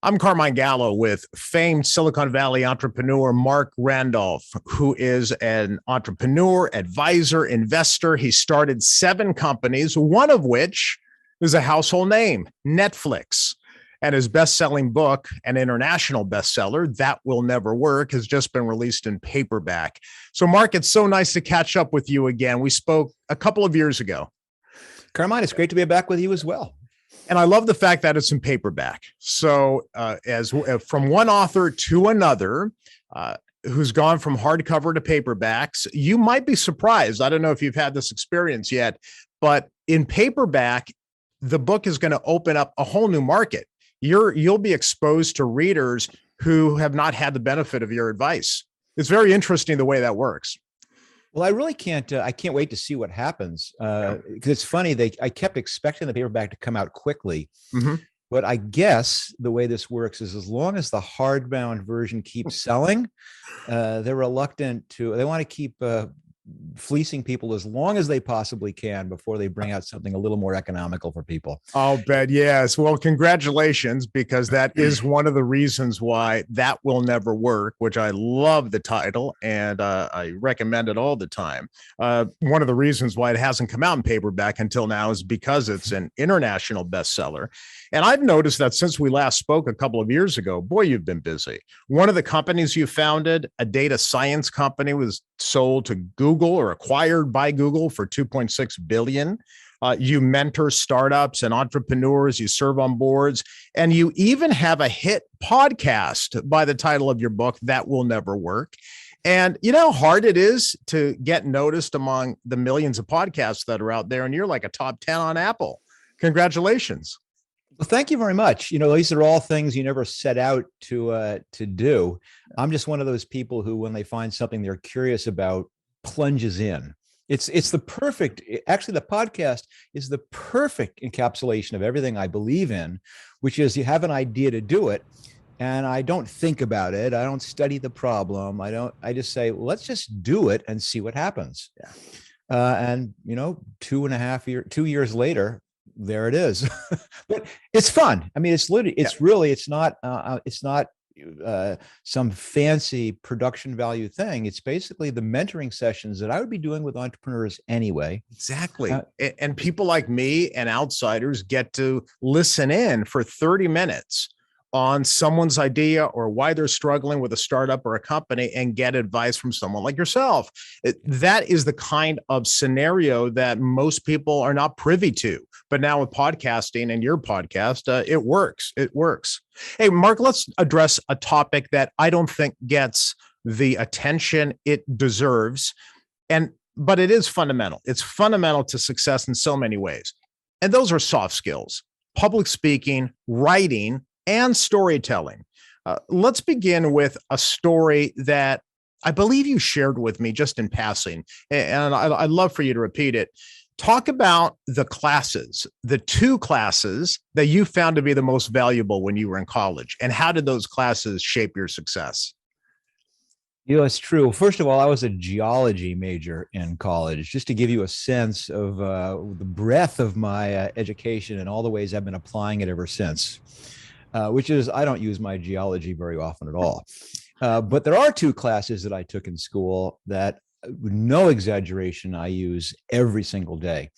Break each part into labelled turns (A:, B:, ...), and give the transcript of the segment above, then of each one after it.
A: I'm Carmine Gallo with famed Silicon Valley entrepreneur Marc Randolph, who is an entrepreneur, advisor, investor. He started 7 companies, one of which is a household name, Netflix. And his best-selling book, an international bestseller, That Will Never Work, has just been released in paperback. So, Marc, it's so nice to catch up with you again. We spoke a couple of years ago.
B: Carmine, it's great to be back with you as well.
A: And I love the fact that it's in paperback. So from one author to another, who's gone from hardcover to paperbacks, you might be surprised. I don't know if you've had this experience yet, but in paperback, the book is going to open up a whole new market. You'll be exposed to readers who have not had the benefit of your advice. It's very interesting the way that works.
B: Well, I really can't. I can't wait to see what happens because it's funny. I kept expecting the paperback to come out quickly, but I guess the way this works is as long as the hardbound version keeps selling, they're reluctant to. They want to keep fleecing people as long as they possibly can before they bring out something a little more economical for people.
A: I'll bet. Yes. Well, congratulations, because that is one of the reasons why That Will Never Work, which I love the title and I recommend it all the time. One of the reasons why it hasn't come out in paperback until now is because it's an international bestseller. And I've noticed that since we last spoke a couple of years ago, boy, you've been busy. One of the companies you founded, a data science company, was sold to Google or acquired by Google for $2.6 billion. You mentor startups and entrepreneurs, you serve on boards, and you even have a hit podcast by the title of your book, That Will Never Work. And you know how hard it is to get noticed among the millions of podcasts that are out there, and you're like a top 10 on Apple. Congratulations.
B: Well, thank you very much. You know, these are all things you never set out to do. I'm just one of those people who, when they find something they're curious about, plunges in. It's the perfect. Actually, the podcast is the perfect encapsulation of everything I believe in, which is you have an idea to do it, and I don't think about it. I don't study the problem. I just say, let's just do it and see what happens. Yeah. And you know, 2 years later, there it is. But it's fun. I mean, it's literally, it's not some fancy production value thing. It's basically the mentoring sessions that I would be doing with entrepreneurs anyway.
A: Exactly. And people like me and outsiders get to listen in for 30 minutes on someone's idea or why they're struggling with a startup or a company and get advice from someone like yourself. That is the kind of scenario that most people are not privy to. But now with podcasting and your podcast, it works. It works. Hey, Marc, let's address a topic that I don't think gets the attention it deserves. But it is fundamental. It's fundamental to success in so many ways. And those are soft skills: public speaking, writing, and storytelling. Let's begin with a story that I believe you shared with me just in passing, and I'd love for you to repeat it. Talk about the classes, the 2 classes that you found to be the most valuable when you were in college, and how did those classes shape your success?
B: You know, it's true. First of all, I was a geology major in college, just to give you a sense of the breadth of my education and all the ways I've been applying it ever since. Which is, I don't use my geology very often at all. But there are 2 classes that I took in school that, with no exaggeration, I use every single day.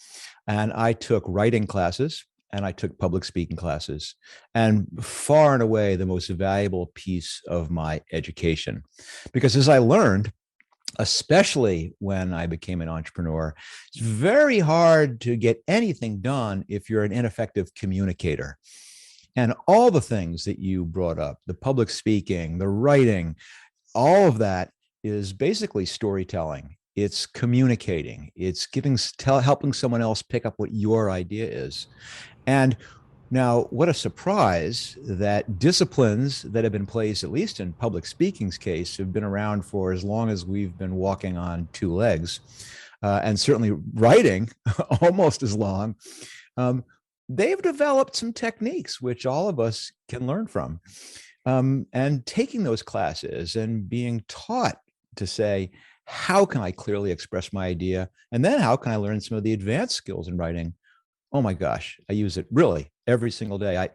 B: And I took writing classes and I took public speaking classes, and far and away the most valuable piece of my education. Because as I learned, especially when I became an entrepreneur, it's very hard to get anything done if you're an ineffective communicator. And all the things that you brought up, the public speaking, the writing, all of that is basically storytelling. It's communicating. It's helping someone else pick up what your idea is. And now, what a surprise that disciplines that have been in place, at least in public speaking's case, have been around for as long as we've been walking on 2 legs, and certainly writing almost as long. They've developed some techniques which all of us can learn from. And taking those classes and being taught to say, how can I clearly express my idea? And then how can I learn some of the advanced skills in writing? Oh my gosh, I use it really every single day. In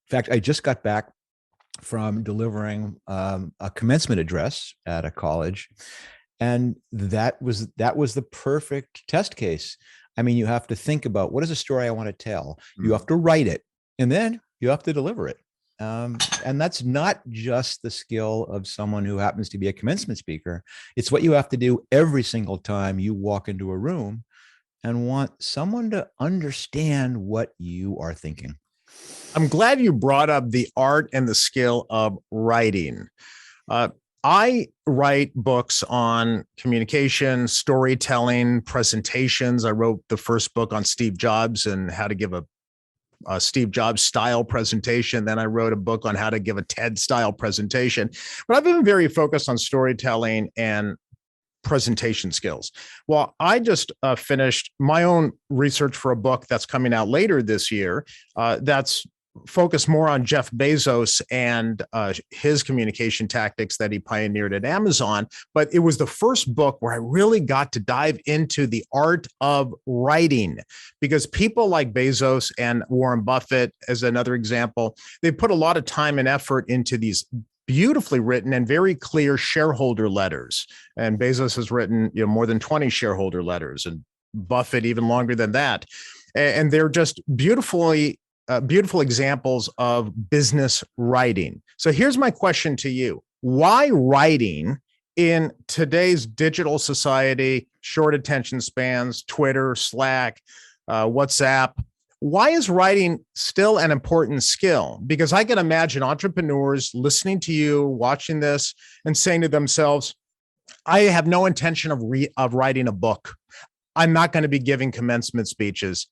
B: fact, I just got back from delivering a commencement address at a college. And that was the perfect test case. I mean, you have to think about, what is a story I want to tell? You have to write it, and then you have to deliver it. And that's not just the skill of someone who happens to be a commencement speaker. It's what you have to do every single time you walk into a room and want someone to understand what you are thinking.
A: I'm glad you brought up the art and the skill of writing. I write books on communication, storytelling, presentations. I wrote the first book on Steve Jobs and how to give a Steve Jobs style presentation. Then I wrote a book on how to give a TED style presentation. But I've been very focused on storytelling and presentation skills. Well, I just finished my own research for a book that's coming out later this year. That's focused more on Jeff Bezos and his communication tactics that he pioneered at Amazon. But it was the first book where I really got to dive into the art of writing, because people like Bezos and Warren Buffett, as another example, they put a lot of time and effort into these beautifully written and very clear shareholder letters. And Bezos has written, more than 20 shareholder letters, and Buffett even longer than that. And they're just beautiful examples of business writing. So here's my question to you. Why writing in today's digital society, short attention spans, Twitter, Slack, WhatsApp? Why is writing still an important skill? Because I can imagine entrepreneurs listening to you, watching this, and saying to themselves, I have no intention of writing a book. I'm not going to be giving commencement speeches.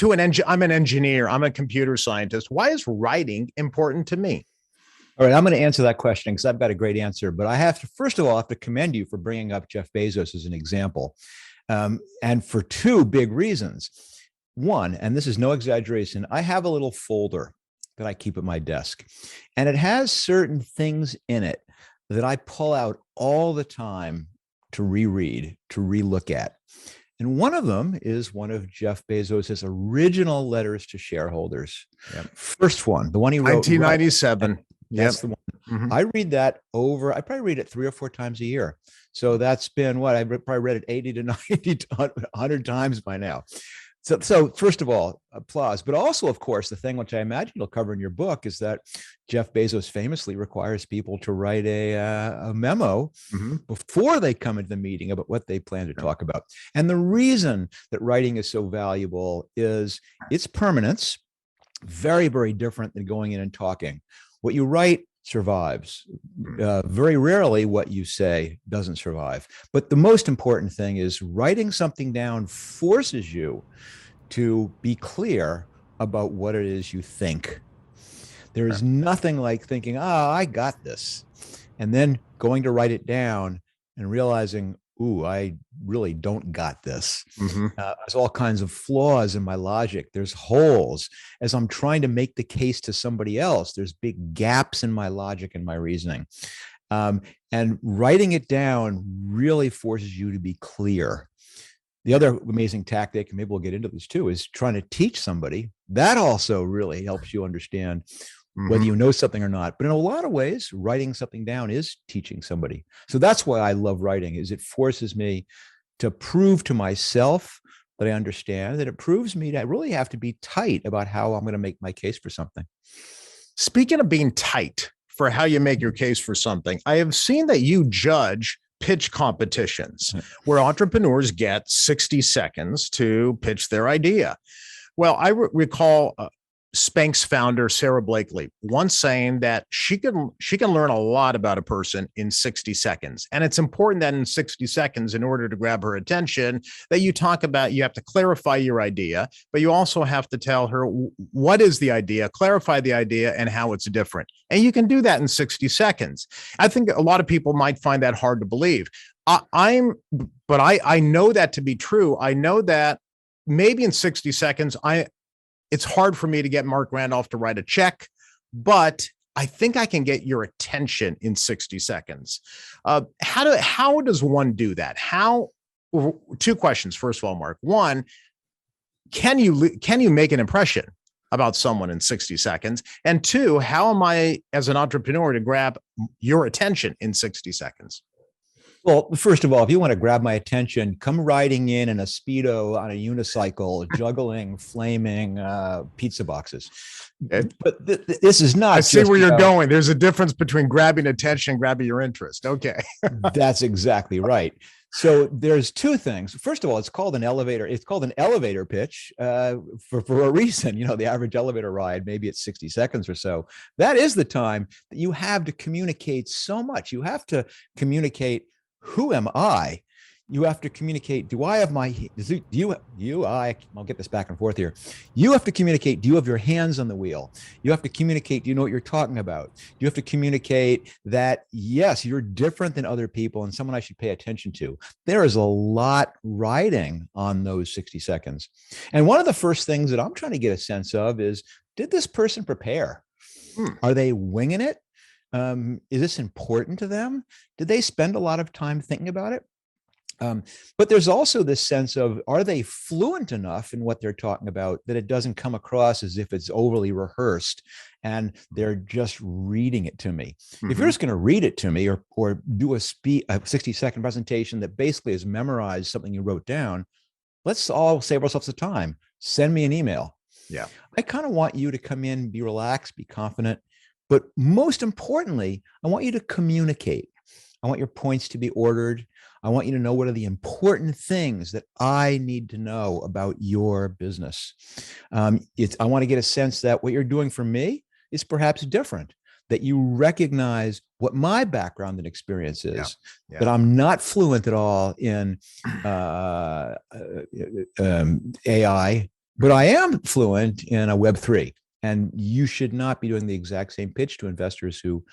A: I'm an engineer. I'm a computer scientist. Why is writing important to me?
B: All right, I'm going to answer that question because I've got a great answer. But I have to, first of all, I have to commend you for bringing up Jeff Bezos as an example, and for two big reasons. One, and this is no exaggeration, I have a little folder that I keep at my desk, and it has certain things in it that I pull out all the time to reread, to relook at. And one of them is one of Jeff Bezos's original letters to shareholders. Yep. First one, the one he wrote.
A: 1997.
B: That's the one. Mm-hmm. I read that I probably read it 3 or 4 times a year. So that's been what? I've probably read it 80 to 90 to 100 times by now. So first of all, applause. But also, of course, the thing which I imagine you'll cover in your book is that Jeff Bezos famously requires people to write a memo before they come into the meeting about what they plan to talk about. And the reason that writing is so valuable is its permanence, very, very different than going in and talking. What you write survives. Very rarely what you say doesn't survive. But the most important thing is writing something down forces you to be clear about what it is you think. There is nothing like thinking, I got this, and then going to write it down and realizing, I really don't got this. There's all kinds of flaws in my logic. There's holes. As I'm trying to make the case to somebody else, there's big gaps in my logic and my reasoning. And writing it down really forces you to be clear. The other amazing tactic, and maybe we'll get into this too, is trying to teach somebody. That also really helps you understand whether you know something or not. But in a lot of ways, writing something down is teaching somebody. So that's why I love writing, is it forces me to prove to myself that I understand, that it proves me that I really have to be tight about how I'm going to make my case for something.
A: Speaking of being tight for how you make your case for something, I have seen that you judge pitch competitions where entrepreneurs get 60 seconds to pitch their idea. Well, I recall Spank's founder, Sarah Blakely, once saying that she can learn a lot about a person in 60 seconds. And it's important that in 60 seconds, in order to grab her attention, that you have to clarify your idea, but you also have to tell her what is the idea, clarify the idea, and how it's different. And you can do that in 60 seconds. I think a lot of people might find that hard to believe. But I know that to be true. I know that maybe in 60 seconds, it's hard for me to get Marc Randolph to write a check, but I think I can get your attention in 60 seconds. How does one do that? Two questions. First of all, Marc, one, can you make an impression? about someone in 60 seconds? And two, how am I as an entrepreneur to grab your attention in 60 seconds?
B: Well, first of all, if you want to grab my attention, come riding in a Speedo on a unicycle, juggling flaming pizza boxes. But this is not.
A: I see where you're going. There's a difference between grabbing attention and grabbing your interest. Okay.
B: That's exactly right. So there's two things. First of all, it's called an elevator. It's called an elevator pitch for a reason. You know, the average elevator ride, maybe it's 60 seconds or so. That is the time that you have to communicate so much. You have to communicate, who am I? You have to communicate, do I have my, I'll get this back and forth here. You have to communicate, do you have your hands on the wheel? You have to communicate, do you know what you're talking about? You have to communicate that, yes, you're different than other people and someone I should pay attention to. There is a lot riding on those 60 seconds. And one of the first things that I'm trying to get a sense of is, did this person prepare? Are they winging it? Is this important to them? Did they spend a lot of time thinking about it? But there's also this sense of, are they fluent enough in what they're talking about that it doesn't come across as if it's overly rehearsed and they're just reading it to me? Mm-hmm. If you're just going to read it to me or do a 60-second presentation that basically is memorized something you wrote down, let's all save ourselves the time. Send me an email.
A: Yeah.
B: I kind of want you to come in, be relaxed, be confident. But most importantly, I want you to communicate. I want your points to be ordered. I want you to know what are the important things that I need to know about your business. I want to get a sense that what you're doing for me is perhaps different, that you recognize what my background and experience is, that I'm not fluent at all in AI, but I am fluent in a Web3. And you should not be doing the exact same pitch to investors who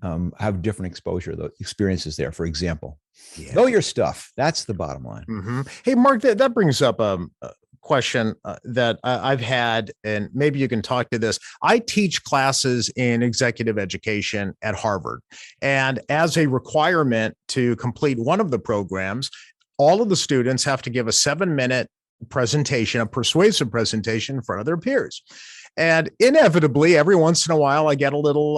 B: have different exposure, the experiences there, for example. Know your stuff. That's the bottom line.
A: Mm-hmm. Hey, Mark, that brings up a question that I've had, and maybe you can talk to this. I teach classes in executive education at Harvard. And as a requirement to complete one of the programs, all of the students have to give a 7-minute presentation, a persuasive presentation in front of their peers. And inevitably, every once in a while, I get a little,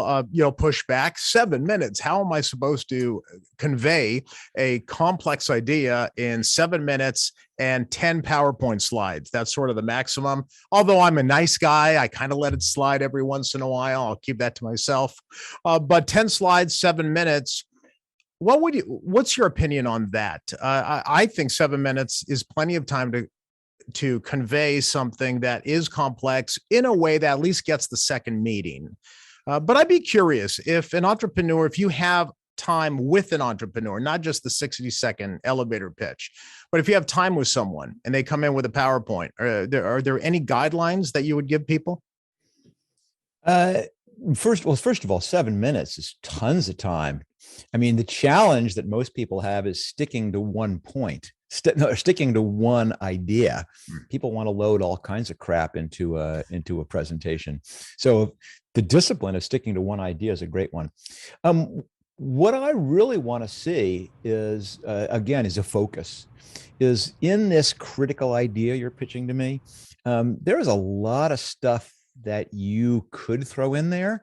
A: pushback. 7 minutes. How am I supposed to convey a complex idea in 7 minutes and 10 PowerPoint slides? That's sort of the maximum. Although I'm a nice guy, I kind of let it slide every once in a while. I'll keep that to myself. But 10 slides, 7 minutes. What's your opinion on that? I think 7 minutes is plenty of time to convey something that is complex in a way that at least gets the second meeting. But I'd be curious if you have time with an entrepreneur, not just the 60-second elevator pitch, but if you have time with someone and they come in with a PowerPoint, are there any guidelines that you would give people?
B: First of all, 7 minutes is tons of time. I mean, the challenge that most people have is sticking to one point. Sticking to one idea. People want to load all kinds of crap into a presentation. So the discipline of sticking to one idea is a great one. What I really want to see is, again, is a focus. Is in this critical idea you're pitching to me, there is a lot of stuff that you could throw in there.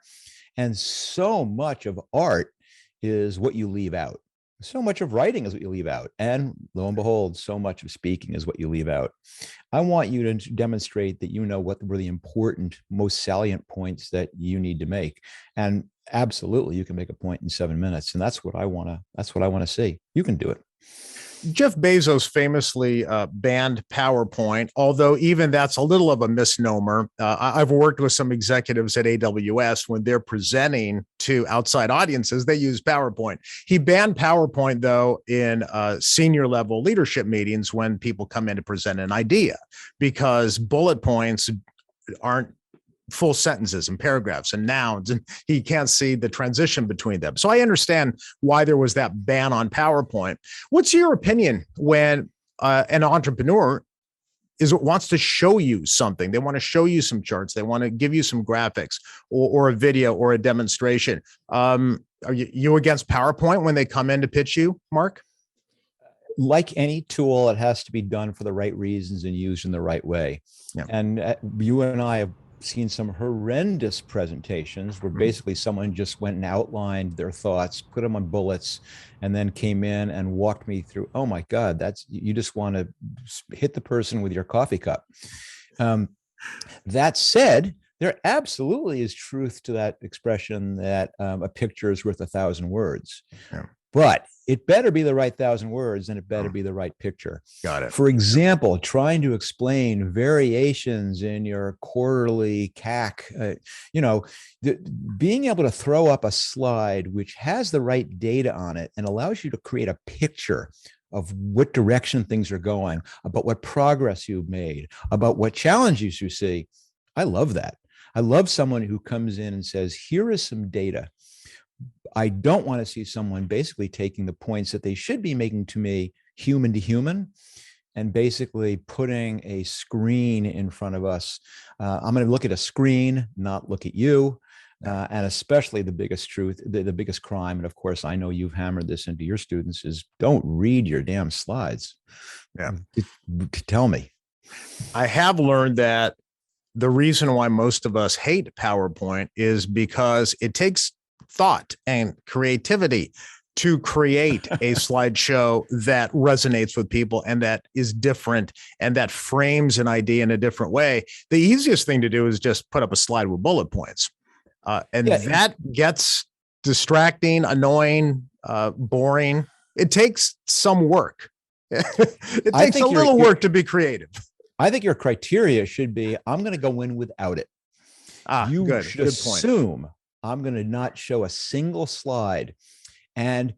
B: And so much of art is what you leave out. So much of writing is what you leave out. And lo and behold, so much of speaking is what you leave out. I want you to demonstrate that you know what were the important, most salient points that you need to make. And absolutely, you can make a point in 7 minutes. And that's what I want to see. You can do it.
A: Jeff Bezos famously banned PowerPoint, although even that's a little of a misnomer. I've worked with some executives at AWS when they're presenting to outside audiences, they use PowerPoint. He banned PowerPoint, though, in senior level leadership meetings when people come in to present an idea, because bullet points aren't full sentences and paragraphs and nouns, and he can't see the transition between them. So I understand why there was that ban on PowerPoint. What's your opinion when an entrepreneur wants to show you something? They want to show you some charts. They want to give you some graphics or a video or a demonstration. Are you against PowerPoint when they come in to pitch you, Mark?
B: Like any tool, it has to be done for the right reasons and used in the right way. Yeah. And you and I have seen some horrendous presentations where basically someone just went and outlined their thoughts, put them on bullets, and then came in and walked me through. Oh my God, you just want to hit the person with your coffee cup. That said, there absolutely is truth to that expression that a picture is worth 1,000 words. Yeah. But it better be the right 1,000 words, and it better be the right picture.
A: Got it.
B: For example, trying to explain variations in your quarterly CAC, being able to throw up a slide which has the right data on it and allows you to create a picture of what direction things are going, about what progress you've made, about what challenges you see. I love that. I love someone who comes in and says, here is some data. I don't want to see someone basically taking the points that they should be making to me human to human and basically putting a screen in front of us. I'm going to look at a screen, not look at you. And especially the biggest truth, the biggest crime, and of course, I know you've hammered this into your students, is don't read your damn slides.
A: Yeah.
B: Tell me.
A: I have learned that the reason why most of us hate PowerPoint is because it takes thought and creativity to create a slideshow that resonates with people and that is different and that frames an idea in a different way. The easiest thing to do is just put up a slide with bullet points. That gets distracting, annoying, boring. It takes some work. It takes a little work to be creative.
B: I think your criteria should be, I'm going to go in without it. You should assume I'm going to not show a single slide. And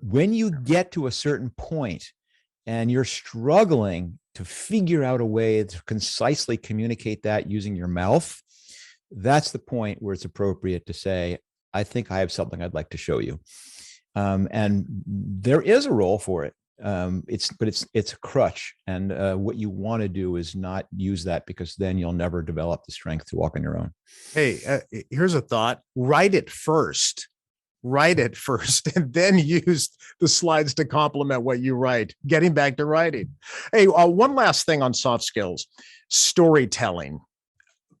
B: when you get to a certain point and you're struggling to figure out a way to concisely communicate that using your mouth, that's the point where it's appropriate to say, I think I have something I'd like to show you. And there is a role for it. It's a crutch. And what you want to do is not use that, because then you'll never develop the strength to walk on your own.
A: Hey, here's a thought. Write it first, and then use the slides to complement what you write. Getting back to writing. Hey, one last thing on soft skills, storytelling.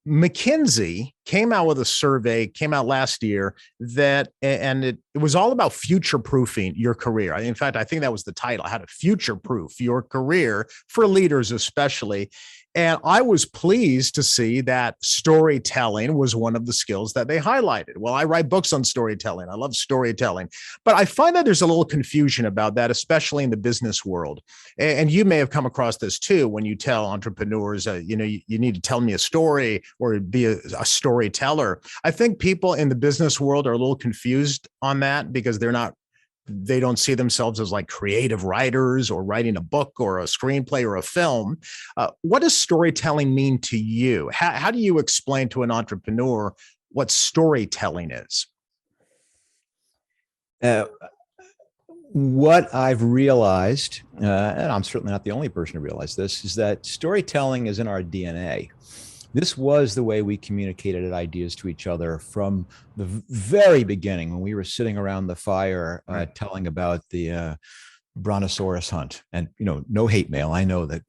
A: McKinsey came out with a survey, came out last year, and it was all about future-proofing your career. In fact, I think that was the title, how to future-proof your career for leaders especially. And I was pleased to see that storytelling was one of the skills that they highlighted. Well, I write books on storytelling. I love storytelling, but I find that there's a little confusion about that, especially in the business world. And you may have come across this too, when you tell entrepreneurs, you need to tell me a story or be a storyteller. I think people in the business world are a little confused on that because they don't see themselves as like creative writers or writing a book or a screenplay or a film. What does storytelling mean to you? How do you explain to an entrepreneur what storytelling is?
B: What I've realized, and I'm certainly not the only person to realize this, is that storytelling is in our DNA. This was the way we communicated ideas to each other from the very beginning, when we were sitting around the fire telling about the brontosaurus hunt. And, no hate mail. I know that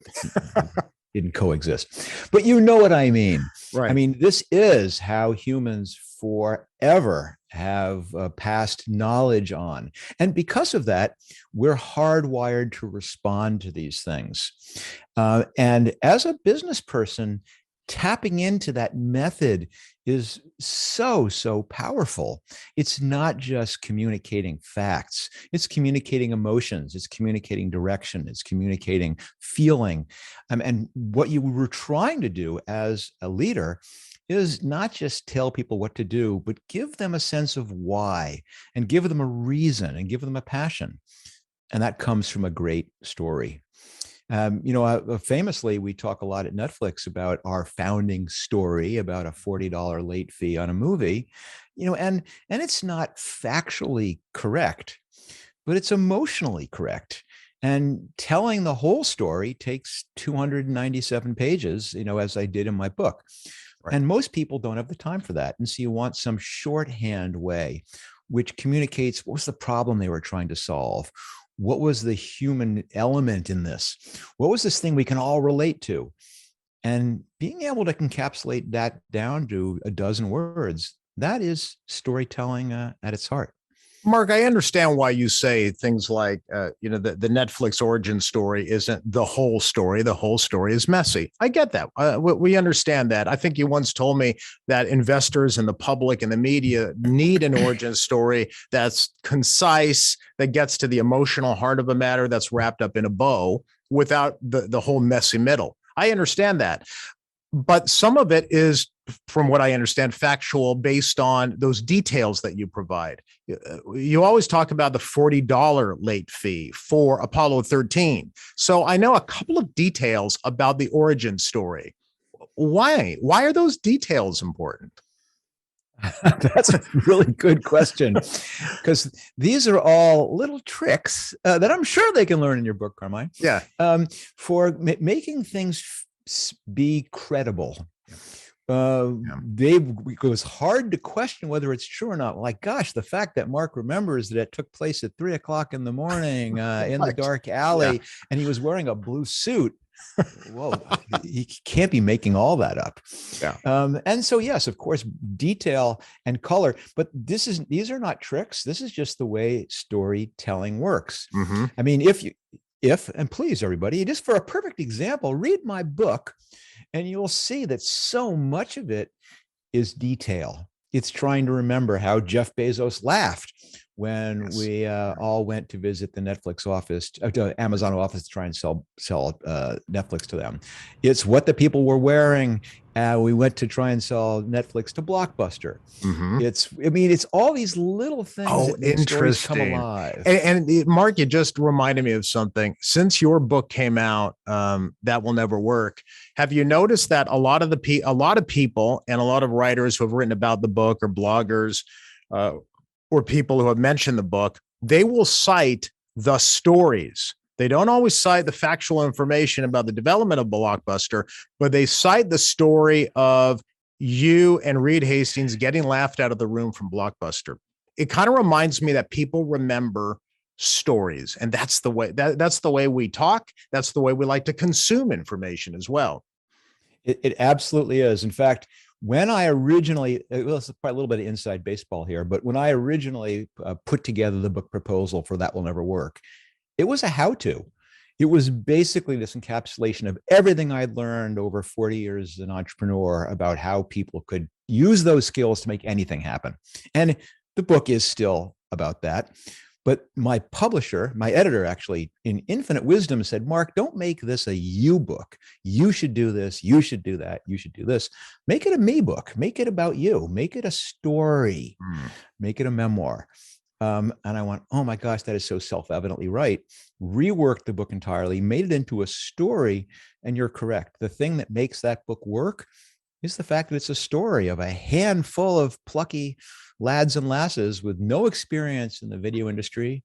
B: didn't coexist, but you know what I mean.
A: Right.
B: I mean, this is how humans forever have passed knowledge on. And because of that, we're hardwired to respond to these things. And as a business person, tapping into that method is so powerful. It's not just communicating facts. It's communicating emotions. It's communicating direction. It's communicating feeling. And what you were trying to do as a leader is not just tell people what to do, but give them a sense of why, and give them a reason, and give them a passion. And that comes from a great story. Famously, we talk a lot at Netflix about our founding story, about a $40 late fee on a movie, and it's not factually correct, but it's emotionally correct. And telling the whole story takes 297 pages, as I did in my book. Right. And most people don't have the time for that. And so you want some shorthand way, which communicates what was the problem they were trying to solve. What was the human element in this? What was this thing we can all relate to? And being able to encapsulate that down to a dozen words, that is storytelling at its heart.
A: Mark, I understand why you say things like, the Netflix origin story isn't the whole story. The whole story is messy. I get that. We understand that. I think you once told me that investors and the public and the media need an origin story that's concise, that gets to the emotional heart of a matter, that's wrapped up in a bow without the whole messy middle. I understand that. But some of it is, from what I understand, factual based on those details that you provide. You always talk about the $40 late fee for Apollo 13. So I know a couple of details about the origin story. Why? Why are those details important?
B: That's a really good question, because these are all little tricks that I'm sure they can learn in your book, Carmine.
A: Yeah.
B: For making things be credible. It was hard to question whether it's true or not. Like, gosh, the fact that Mark remembers that it took place at 3:00 in the morning in the dark alley, and he was wearing a blue suit. Whoa, he can't be making all that up.
A: Yeah.
B: And so, yes, of course, detail and color, but these are not tricks. This is just the way storytelling works.
A: Mm-hmm.
B: I mean, and please, everybody, just for a perfect example, read my book, and you'll see that so much of it is detail. It's trying to remember how Jeff Bezos laughed when we all went to visit the Netflix office, Amazon office, to try and sell Netflix to them. It's what the people were wearing. We went to try and sell Netflix to Blockbuster.
A: Mm-hmm.
B: It's all these little things that make stories come alive.
A: And Mark, you just reminded me of something. Since your book came out, That Will Never Work, have you noticed that a lot of people and a lot of writers who have written about the book, or bloggers, or people who have mentioned the book, they will cite the stories. They don't always cite the factual information about the development of Blockbuster, but they cite the story of you and Reed Hastings getting laughed out of the room from Blockbuster. It kind of reminds me that people remember stories, and that's the way we talk. That's the way we like to consume information as well.
B: It absolutely is. In fact, when I originally, well, it's probably a little bit of inside baseball here, but when I originally put together the book proposal for That Will Never Work, it was a how-to. It was basically this encapsulation of everything I'd learned over 40 years as an entrepreneur about how people could use those skills to make anything happen. And the book is still about that. But my publisher, my editor, actually, in infinite wisdom, said, Mark, don't make this a you book. You should do this. You should do that. You should do this. Make it a me book. Make it about you. Make it a story. Make it a memoir. And I went, oh my gosh, that is so self-evidently right. Reworked the book entirely, made it into a story. And you're correct. The thing that makes that book work is the fact that it's a story of a handful of plucky lads and lasses with no experience in the video industry,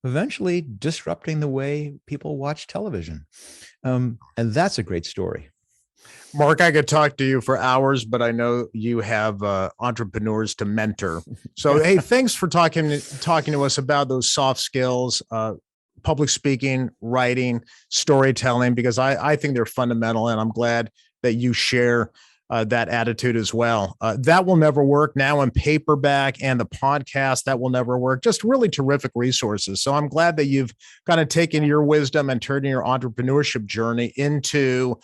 B: eventually disrupting the way people watch television. And that's a great story.
A: Mark, I could talk to you for hours, but I know you have entrepreneurs to mentor. So, hey, thanks for talking to us about those soft skills, public speaking, writing, storytelling, because I think they're fundamental, and I'm glad that you share that attitude as well. That Will Never Work, now in paperback, and the podcast, That Will Never Work, just really terrific resources. So I'm glad that you've kind of taken your wisdom and turning your entrepreneurship journey into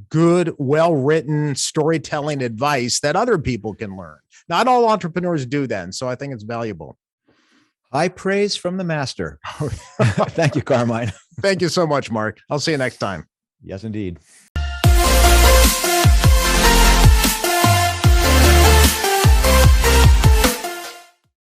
A: good, well-written storytelling advice that other people can learn. Not all entrepreneurs do that, so I think it's valuable.
B: High praise from the master. Thank you, Carmine.
A: Thank you so much, Mark. I'll see you next time.
B: Yes, indeed.